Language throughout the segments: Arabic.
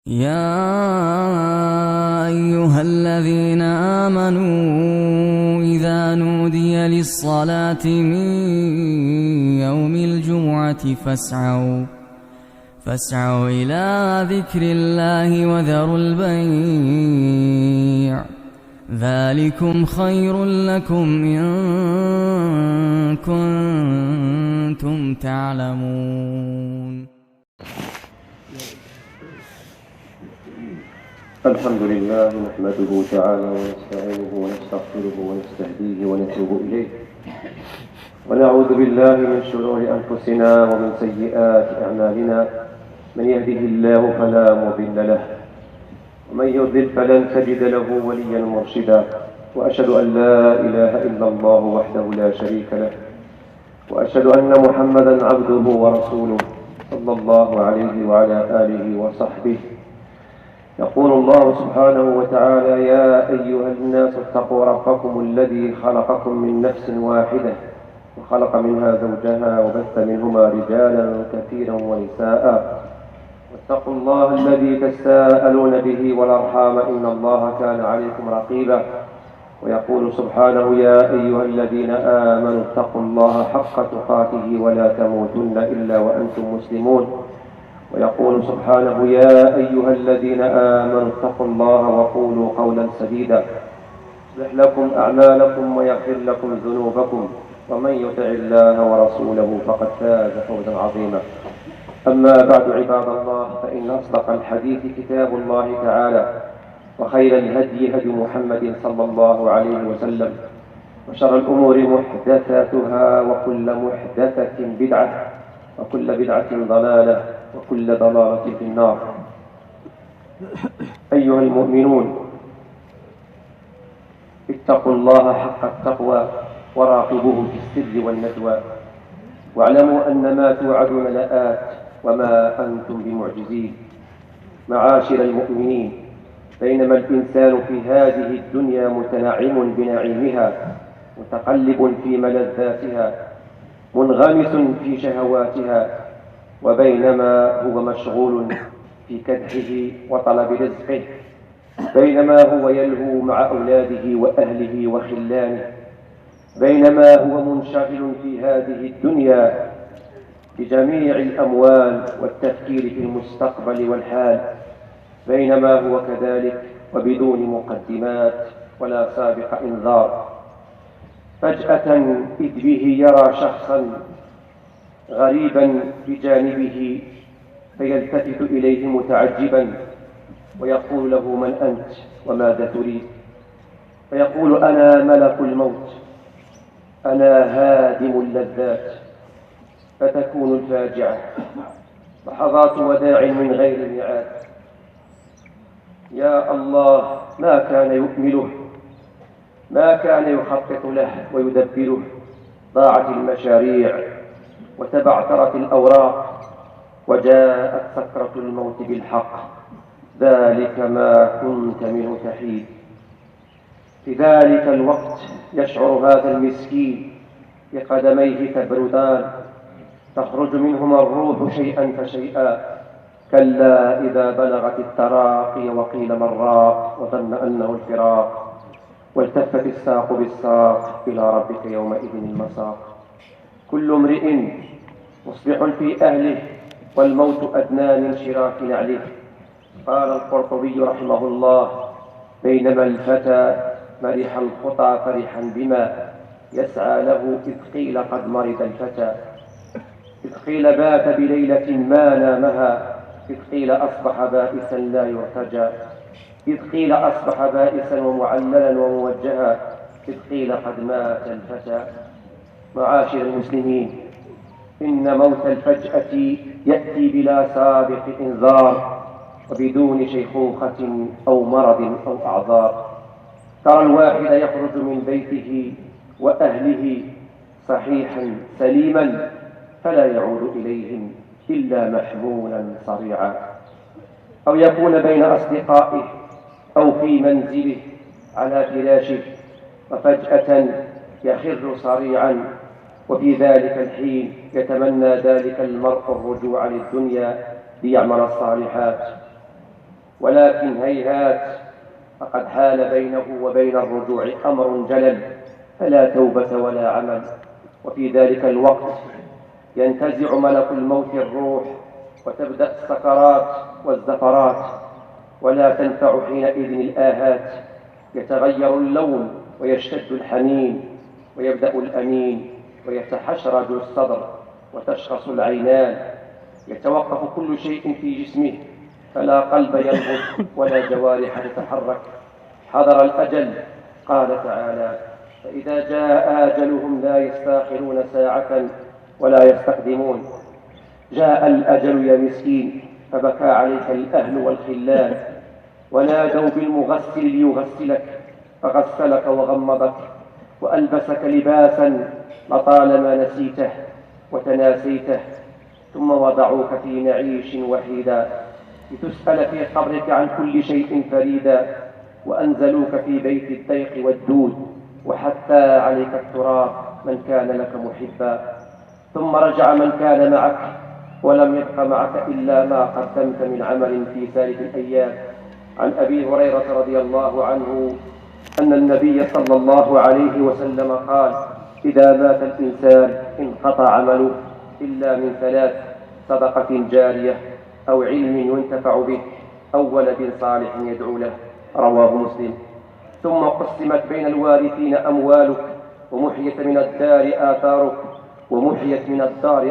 يا أيها الذين آمنوا إذا نودي للصلاة من يوم الجمعة فاسعوا إلى ذكر الله وذروا البيع ذلكم خير لكم إن كنتم تعلمون. الحمد لله نحمده تعالى ونستعينه ونستغفره ونستهديه ونتوب إليه ونعوذ بالله من شرور أنفسنا ومن سيئات أعمالنا. من يهده الله فلا مضل له ومن يضلل فلن تجد له وليا مرشدا. وأشهد أن لا إله إلا الله وحده لا شريك له وأشهد أن محمدا عبده ورسوله صلى الله عليه وعلى آله وصحبه. يقول الله سبحانه وتعالى: يا أيها الناس اتقوا ربكم الذي خلقكم من نفس واحدة وخلق منها زوجها وبث منهما رجالا كثيرا ونساء واتقوا الله الذي تساءلون به والأرحام إن الله كان عليكم رقيبا. ويقول سبحانه: يا أيها الذين آمنوا اتقوا الله حق تقاته ولا تموتن إلا وأنتم مسلمون. ويقول سبحانه: يا أيها الذين آمنوا اتقوا الله وقولوا قولا سديدا يصلح لكم أعمالكم ويغفر لكم ذنوبكم ومن يطع الله ورسوله فقد فاز فوزا عظيما. أما بعد عباد الله، فإن أصدق الحديث كتاب الله تعالى وخير الهدي هدي محمد صلى الله عليه وسلم وشر الأمور محدثاتها وكل محدثة بدعة وكل بدعة ضلالة وكل ضلالة في النار. أيها المؤمنون، اتقوا الله حق التقوى وراقبوه في السر والنجوى واعلموا أن ما توعدون لآت وما أنتم بمعجزين. معاشر المؤمنين، بينما الإنسان في هذه الدنيا متنعم بنعيمها متقلب في ملذاتها منغمس في شهواتها، وبينما هو مشغول في كدحه وطلب رزقه، بينما هو يلهو مع أولاده وأهله وخلانه، بينما هو منشغل في هذه الدنيا بجميع الأموال والتفكير في المستقبل والحال، بينما هو كذلك وبدون مقدمات ولا سابق إنذار، فجأة إذ به يرى شخصا غريبا بجانبه فيلتفت إليه متعجبا ويقول له: من أنت وماذا تريد؟ فيقول: أنا ملك الموت، أنا هادم اللذات. فتكون الفاجعة لحظات وداع من غير ميعاد. يا الله، ما كان يؤمله، ما كان يخطط له ويدبره. ضاعت المشاريع وتبعثرت الأوراق وجاءت سكرة الموت بالحق. ذلك ما كنت منه تحيد. في ذلك الوقت يشعر هذا المسكين بقدميه تبردان تخرج منهما الروح شيئا فشيئا. كلا إذا بلغت التراقي وقيل من راق وظن أنه الفراق والتفت الساق بالساق إلى ربك يومئذ المساق. كل امرئ مصبح في أهله والموت أدنى من شراك نعله. قال القرطبي رحمه الله: بينما الفتى مرح الخطى فرحا بما يسعى له إذ قيل قد مرض الفتى، إذ قيل بات بليلة ما نامها، إذ قيل أصبح بائسا لا يرتجى، إذ قيل أصبح بائسا ومعللا وموجها، إذ قيل قد مات الفتى. معاشر المسلمين، إن موت الفجأة يأتي بلا سابق إنذار وبدون شيخوخة أو مرض أو أعذار. ترى الواحد يخرج من بيته وأهله صحيحا سليما فلا يعود إليهم إلا محمولا صريعا، أو يكون بين أصدقائه أو في منزله على فراشه وفجأة يخر صريعا. وفي ذلك الحين يتمنى ذلك المرء الرجوع للدنيا ليعمل الصالحات. ولكن هيهات، فقد حال بينه وبين الرجوع أمر جلل، فلا توبة ولا عمل. وفي ذلك الوقت ينتزع ملك الموت الروح، وتبدأ السكرات والزفرات، ولا تنفع حينئذ الآهات. يتغير اللون ويشتد الحنين، ويبدأ الأنين، ويتحشرج الصدر، وتشخص العينان، يتوقف كل شيء في جسمه، فلا قلب ينبض ولا جوارح تتحرك. حضر الأجل، قال تعالى: فإذا جاء أجلهم لا يستأخرون ساعة ولا يستقدمون. جاء الأجل يا مسكين، فبكى عليك الأهل والخلان، ونادوا بالمغسل ليغسلك، فغسلك وغمضك وألبسك لباسا لطالما نسيته وتناسيته، ثم وضعوك في نعيش وحيدا، لتسأل في قبرك عن كل شيء فريدا، وأنزلوك في بيت الضيق والدود، وحتى عليك التراب من كان لك محبا. ثم رجع من كان معك، ولم يبق معك إلا ما قدمت من عمل في سالف الأيام. عن أبي هريرة رضي الله عنه أن النبي صلى الله عليه وسلم قال: إذا مات الإنسان انقطع عمله إلا من ثلاث: صدقة جارية، أو علم ينتفع به، أو ولد صالح يدعو له. رواه مسلم. ثم قسمت بين الوارثين أموالك، ومحيت من الدار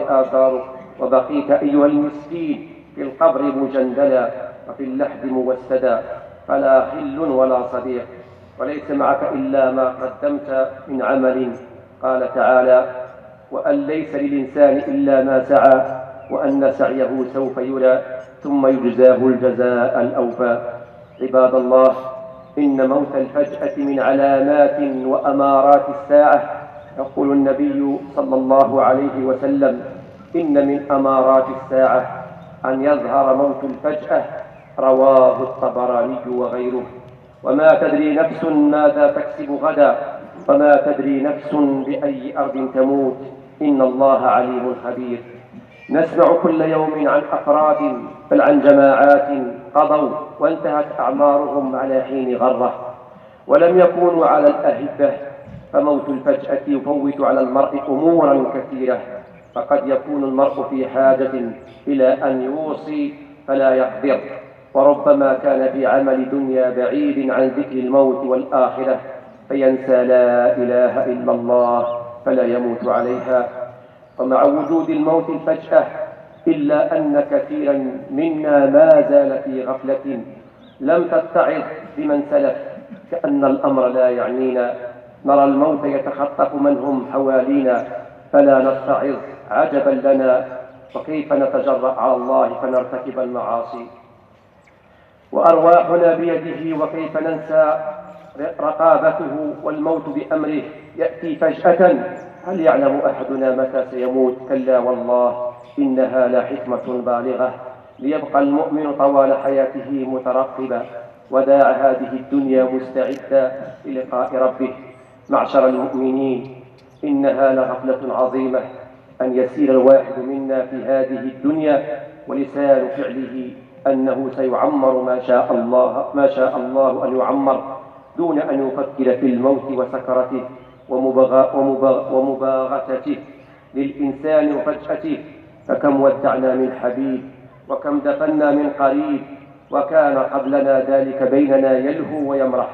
آثارك، وبقيت أيها المسكين في القبر مجندلا، وفي اللحد موسدا، فلا خل ولا صديق، وليس معك إلا ما قدمت من عمل. قال تعالى: وأن ليس للإنسان إلا ما سعى، وأن سعيه سوف يرى، ثم يجزاه الجزاء الأوفى. عباد الله، إن موت الفجأة من علامات وأمارات الساعة. يقول النبي صلى الله عليه وسلم: إن من أمارات الساعة أن يظهر موت الفجأة. رواه الطبراني وغيره. وما تدري نفس ماذا تكسب غدا، وما تدري نفس بأي أرض تموت، إن الله عليم خبير. نسمع كل يوم عن أفراد بل عن جماعات قضوا وانتهت أعمارهم على حين غرة، ولم يكونوا على الأهبة. فموت الفجأة يفوت على المرء أمورا كثيرة، فقد يكون المرء في حاجة إلى أن يوصي فلا يحضر، وربما كان في عمل دنيا بعيد عن ذكر الموت والآخرة، فينسى لا إله إلا الله فلا يموت عليها. ومع وجود الموت الفجأة، إلا أن كثيرا منا ما زال في غفلة لم تتعظ بمن سلف، كأن الأمر لا يعنينا. نرى الموت يتخطف من هم حوالينا فلا نتعظ. عجبا لنا، وكيف نتجرأ على الله فنرتكب المعاصي وأرواحنا بيده، وكيف ننسى رقابته والموت بأمره يأتي فجأة. هل يعلم أحدنا متى سيموت؟ كلا والله، إنها لحكمة بالغة، ليبقى المؤمن طوال حياته مترقبا، وداع هذه الدنيا مستعدا للقاء ربه. معشر المؤمنين، إنها لغفلة عظيمة أن يسير الواحد منا في هذه الدنيا ولسان فعله أنه سيعمر ما شاء الله أن يعمر، دون أن يفكر في الموت وسكرته ومباغتته للإنسان وفجأته. فكم ودعنا من حبيب، وكم دفنا من قريب، وكان قبلنا ذلك بيننا يلهو ويمرح،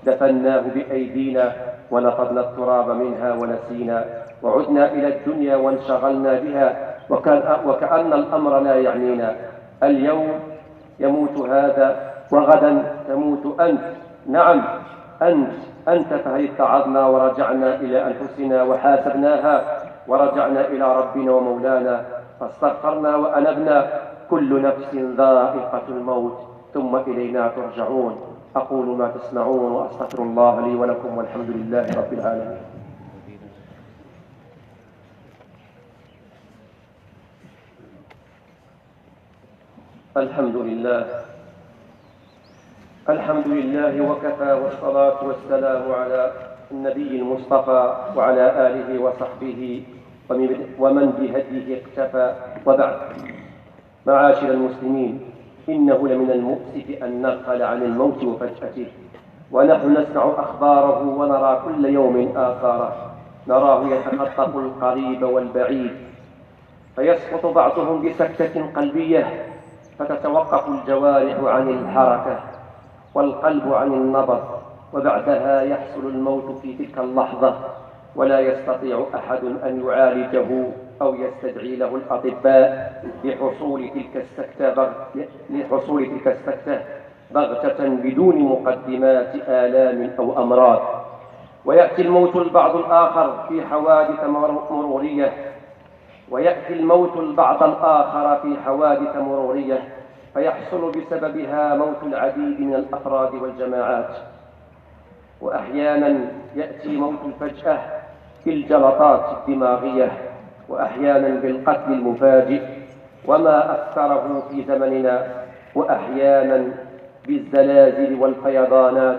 دفناه بأيدينا ونقضنا التراب منها ونسينا، وعدنا إلى الدنيا وانشغلنا بها، وكأن الأمر لا يعنينا. اليوم يموت هذا، وغدا تموت أنت. نعم أنت، فهل اتعظنا ورجعنا إلى أنفسنا وحاسبناها، ورجعنا إلى ربنا ومولانا فاستغفرنا وأنبنا. كل نفس ذائقة الموت، ثم إلينا ترجعون. أقول ما تسمعون، وأستغفر الله لي ولكم، والحمد لله رب العالمين. الحمد لله وكفى، والصلاة والسلام على النبي المصطفى وعلى آله وصحبه ومن بهديه اقتفى، وبعد. معاشر المسلمين، إنه لمن المؤسف أن نغفل عن الموت وفجأته، ونحن نسمع أخباره ونرى كل يوم آثاره، نراه يتخطف القريب والبعيد، فيسقط بعضهم بسكتة قلبية فتتوقف الجوارح عن الحركة والقلب عن النبض، وبعدها يحصل الموت في تلك اللحظة، ولا يستطيع أحد أن يعالجه أو يستدعي له الأطباء لحصول تلك السكتة بغتة بدون مقدمات آلام أو أمراض. ويأتي الموت البعض الآخر في حوادث مرورية فيحصل بسببها موت العديد من الأفراد والجماعات. وأحيانا يأتي موت الفجأة بالجلطات الدماغية، وأحيانا بالقتل المفاجئ وما أكثره في زمننا، وأحيانا بالزلازل والفيضانات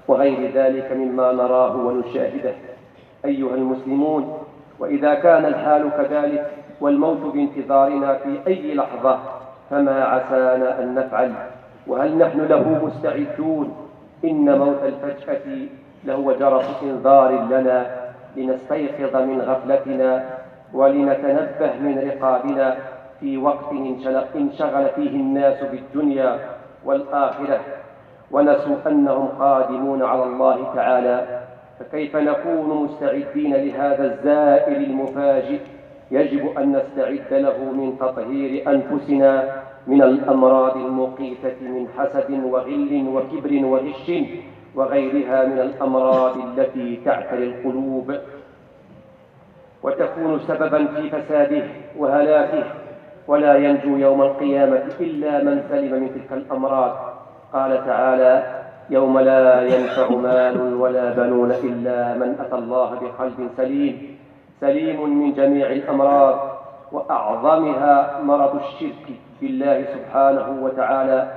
وغير ذلك مما نراه ونشاهده. أيها المسلمون، وإذا كان الحال كذلك والموت بانتظارنا في أي لحظة فما عسانا أن نفعل؟ وهل نحن له مستعدون؟ إن موت الفجأة لهو جرس إنذار لنا لنستيقظ من غفلتنا ولنتنبه من رقابنا في وقت انشغل فيه الناس بالدنيا والآخرة ونسوا أنهم قادمون على الله تعالى. فكيف نكون مستعدين لهذا الزائر المفاجئ؟ يجب أن نستعد له من تطهير أنفسنا من الأمراض المقيتة من حسد وغل وكبر وغش وغيرها من الأمراض التي تعتري القلوب وتكون سببا في فساده وهلاكه، ولا ينجو يوم القيامة إلا من سلم من تلك الأمراض. قال تعالى: يوم لا ينفع مال ولا بنون إلا من أتى الله بقلب سليم من جميع الأمراض، وأعظمها مرض الشرك بالله سبحانه وتعالى.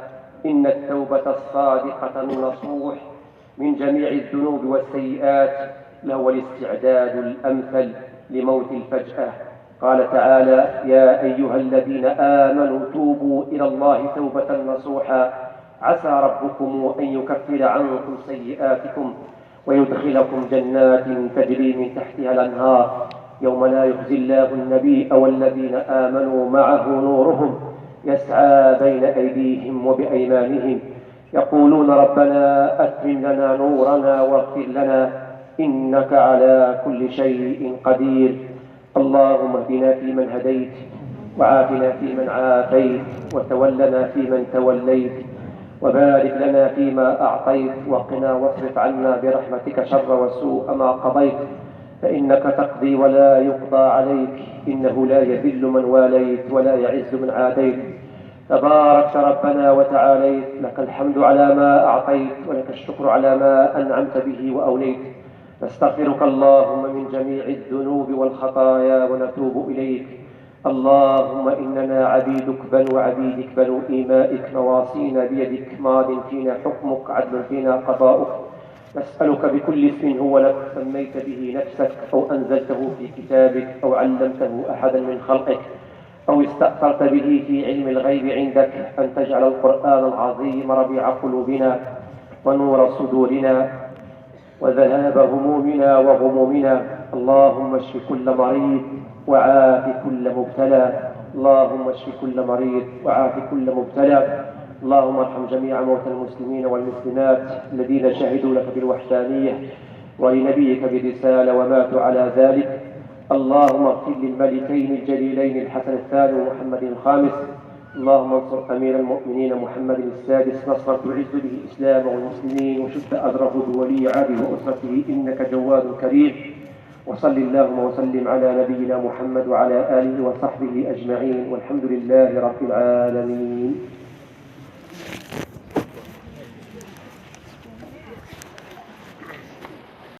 إن التوبة الصادقة النصوح من جميع الذنوب والسيئات لهو الاستعداد الأمثل لموت الفجأة. قال تعالى: يا أيها الذين آمنوا توبوا إلى الله توبة نصوحا عسى ربكم أن يكفر عنكم سيئاتكم ويدخلكم جنات تجري من تحتها الأنهار يوم لا يخزي الله النبي والذين آمنوا معه نورهم يسعى بين أيديهم وبأيمانهم يقولون ربنا أتمم لنا نورنا واغفر لنا إنك على كل شيء قدير. اللهم اهدنا فيمن هديت، وعافنا فيمن عافيت، وتولنا فيمن توليت، وبارك لنا فيما أعطيت، وقنا واصرف عنا برحمتك شر وسوء ما قضيت، فإنك تقضي ولا يقضى عليك، إنه لا يذل من واليت ولا يعز من عاديت. تباركت ربنا وتعاليت، لك الحمد على ما أعطيت، ولك الشكر على ما أنعمت به وأوليت. نستغفرك اللهم من جميع الذنوب والخطايا ونتوب إليك. اللهم إننا عبيدك بنو عبيدك بنو إيمائك، نواصينا بيدك، ماض فينا حكمك، عدل فينا قضاؤك. نسألك بكل اسم هو لك سميت به نفسك أو أنزلته في كتابك أو علمته أحدا من خلقك أو استأثرت به في علم الغيب عندك أن تجعل القرآن العظيم ربيع قلوبنا ونور صدورنا وذهاب همومنا وغمومنا. اللهم اشف كل مريض وعاف كل مبتلى، اللهم اشف كل مريض وعاف كل مبتلى. اللهم ارحم جميع موتى المسلمين والمسلمات الذين شهدوا لك بالوحدانية ولنبيك برسالة وماتوا على ذلك. اللهم اغفر للملكين الجليلين الحسن الثاني ومحمد الخامس. اللهم انصر أمير المؤمنين محمد السادس نصرا تعز به الإسلام والمسلمين وشد أذره بولي عهده وأسرته إنك جواد كريم. وصل اللهم وسلم على نبينا محمد وعلى آله وصحبه أجمعين، والحمد لله رب العالمين.